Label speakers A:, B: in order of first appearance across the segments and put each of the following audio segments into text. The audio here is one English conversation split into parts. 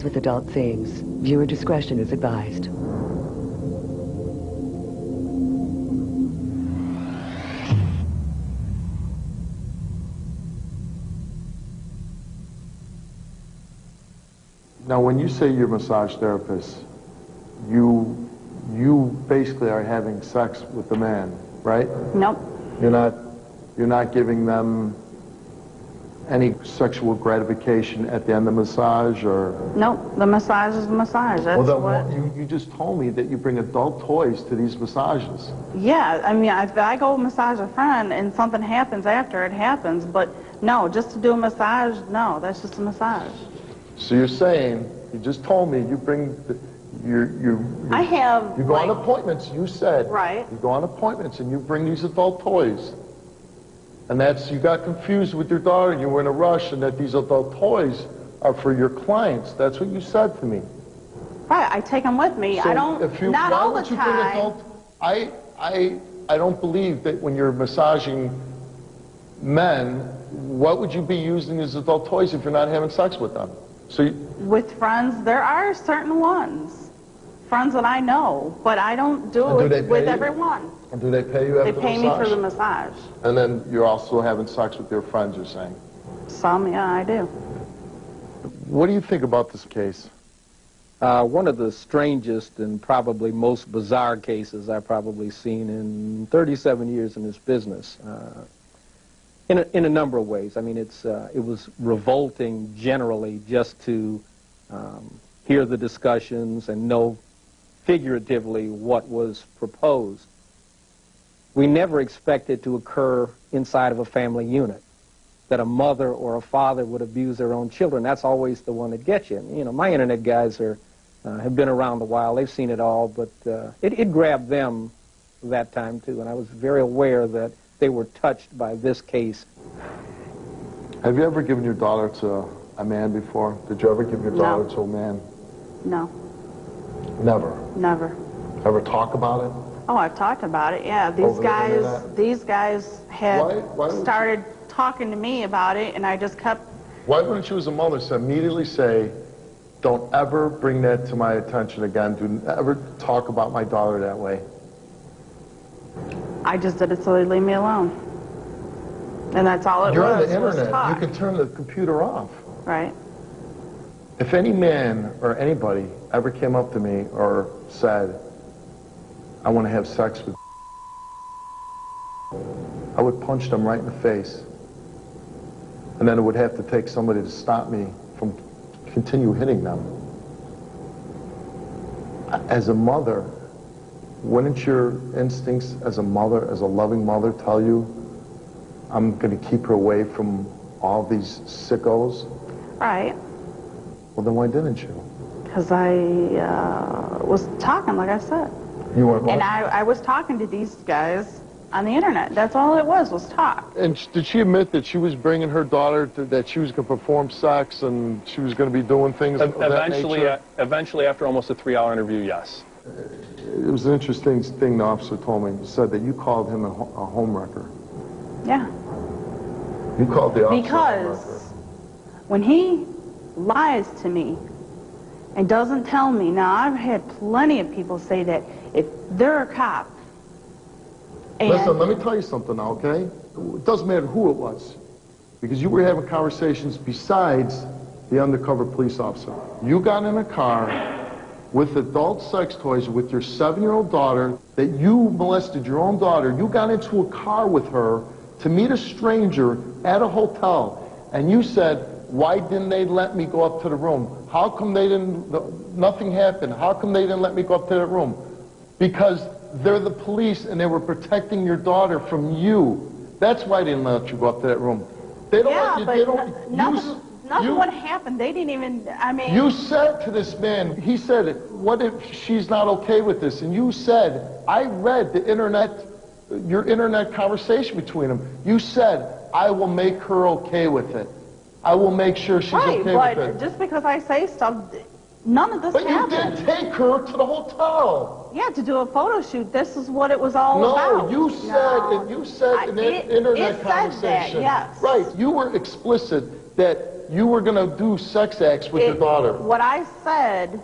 A: with adult themes. Viewer discretion is advised.
B: Now, when you say you're a massage therapist, you basically are having sex with the man, right?
C: Nope.
B: You're not giving them any sexual gratification at the end of the massage, or?
C: Nope. The massage is the massage. That's what.
B: You just told me that you bring adult toys to these massages.
C: Yeah, I mean, if I go massage a friend and something happens after, it happens. But no, just to do a massage, no, that's just a massage.
B: So you're saying, you just told me you bring,
C: I have.
B: You go on appointments, you said.
C: Right.
B: You go on appointments and you bring these adult toys. And you got confused with your daughter and you were in a rush, and that these adult toys are for your clients. That's what you said to me.
C: Right, I take them with me.
B: So
C: I don't, not all the time.
B: I don't believe that when you're massaging men, what would you be using as adult toys if you're not having sex with them?
C: With friends, there are certain ones. Friends that I know, but I don't do it with everyone.
B: And do they pay you after the massage?
C: They pay me for the massage.
B: And then you're also having sex with your friends, you're saying?
C: Some, yeah, I do.
B: What do you think about this case?
D: One of the strangest and probably most bizarre cases I've probably seen in 37 years in this business. In a number of ways. I mean, it was revolting generally just to hear the discussions and know figuratively what was proposed. We never expect it to occur inside of a family unit, that a mother or a father would abuse their own children. That's always the one that gets you. You know, my internet guys have been around a while. They've seen it all, but it grabbed them that time too, and I was very aware that they were touched by this case.
B: Have you ever given your daughter to a man before? Did you ever give your daughter to a man?
C: No.
B: Never?
C: Never.
B: Ever talk about it?
C: Oh, I've talked about it, yeah. These guys had started talking to me about it, and I just kept...
B: Why wouldn't you as a mother immediately say, don't ever bring that to my attention again, do ever talk about my daughter that way?
C: I just did it so they'd leave me alone. And that's all it was.
B: You're on the internet.
C: Talk.
B: You can turn the computer off.
C: Right.
B: If any man or anybody ever came up to me or said, I want to have sex with I would punch them right in the face. And then it would have to take somebody to stop me from continue hitting them. As a mother, wouldn't your instincts as a mother, as a loving mother, tell you, I'm going to keep her away from all these sickos?
C: Right.
B: Well, then why didn't you?
C: Because I was talking, like I said.
B: You weren't what?
C: And I was talking to these guys on the internet. That's all it was talk.
B: And did she admit that she was bringing her daughter, that she was going to perform sex and she was going to be doing things of that nature?
E: Eventually, after almost a 3-hour interview, yes.
B: It was an interesting thing the officer told me. He said that you called him a homewrecker.
C: Yeah.
B: You called the officer
C: because
B: a homewrecker.
C: When he lies to me and doesn't tell me, now I've had plenty of people say that if they're a cop.
B: Listen, let me tell you something now, okay? It doesn't matter who it was, because you were having conversations besides the undercover police officer. You got in a car with adult sex toys with your 7-year-old daughter, that you molested your own daughter. You got into a car with her to meet a stranger at a hotel, and you said, why didn't they let me go up to the room? How come they didn't, nothing happened? How come they didn't let me go up to that room? Because they're the police and they were protecting your daughter from you. That's why they didn't let you go up to that room. They don't let you, they don't,
C: nothing would happen. They didn't even, I mean...
B: You said to this man, he said, what if she's not okay with this? And you said, I read the internet, your internet conversation between them. You said, I will make her okay with it. I will make sure she's okay with it.
C: Right, but just because I say stuff, none of this happened.
B: But you did take her to the hotel.
C: Yeah, to do a photo shoot. This is what it was all about.
B: No, you said in that internet conversation.
C: That, yes.
B: Right, you were explicit that you were going to do sex acts with your daughter.
C: What I said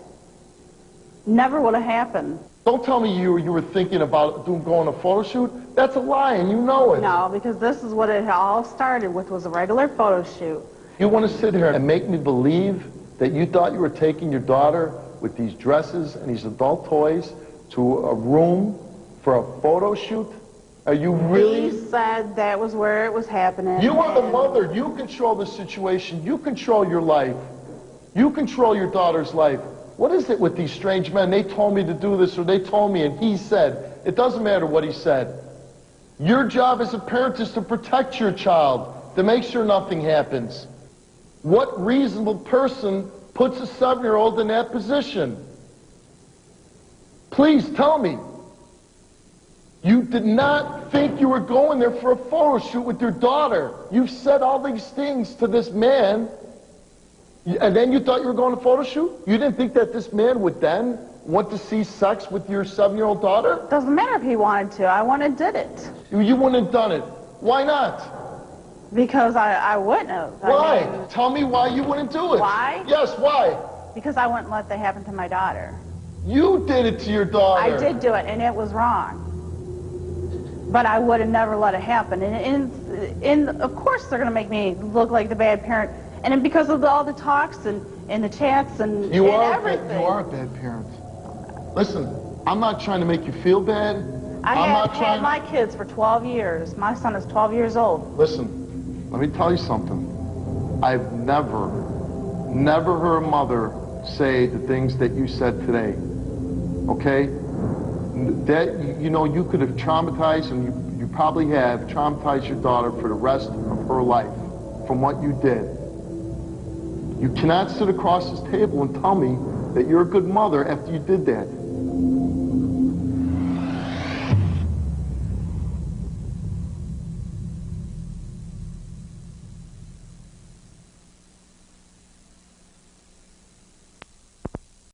C: never would have happened.
B: Don't tell me you were thinking about going a photo shoot. That's a lie, and you know it.
C: No, because this is what it all started with, was a regular photo shoot.
B: You want to sit here and make me believe that you thought you were taking your daughter with these dresses and these adult toys to a room for a photo shoot? Are you really?
C: He said that was where it was happening.
B: You are the mother. You control the situation. You control your life. You control your daughter's life. What is it with these strange men? They told me to do this, or they told me, and he said. It doesn't matter what he said. Your job as a parent is to protect your child, to make sure nothing happens. What reasonable person puts a 7-year-old in that position? Please tell me. You did not think you were going there for a photo shoot with your daughter. You've said all these things to this man, and then you thought you were going to a photo shoot? You didn't think that this man would then want to see sex with your 7-year-old daughter?
C: Doesn't matter if he wanted to. I went and did it.
B: You wouldn't have done it. Why not?
C: Because I wouldn't have.
B: Why?
C: I mean,
B: Tell me why you wouldn't do it.
C: Why?
B: Yes, why?
C: because I wouldn't let that happen to my daughter.
B: You did it to your daughter.
C: I did do it, and it was wrong. But I would have never let it happen. And of course they're going to make me look like the bad parent. And then because of all the talks and the chats and everything.
B: You are a bad parent. Listen, I'm not trying to make you feel bad.
C: I have had my kids for 12 years. My son is 12 years old.
B: Listen, let me tell you something. I've never heard a mother say the things that you said today. Okay? That, you know, you could have traumatized, and you probably have traumatized your daughter for the rest of her life from what you did. You cannot sit across this table and tell me that you're a good mother after you did that.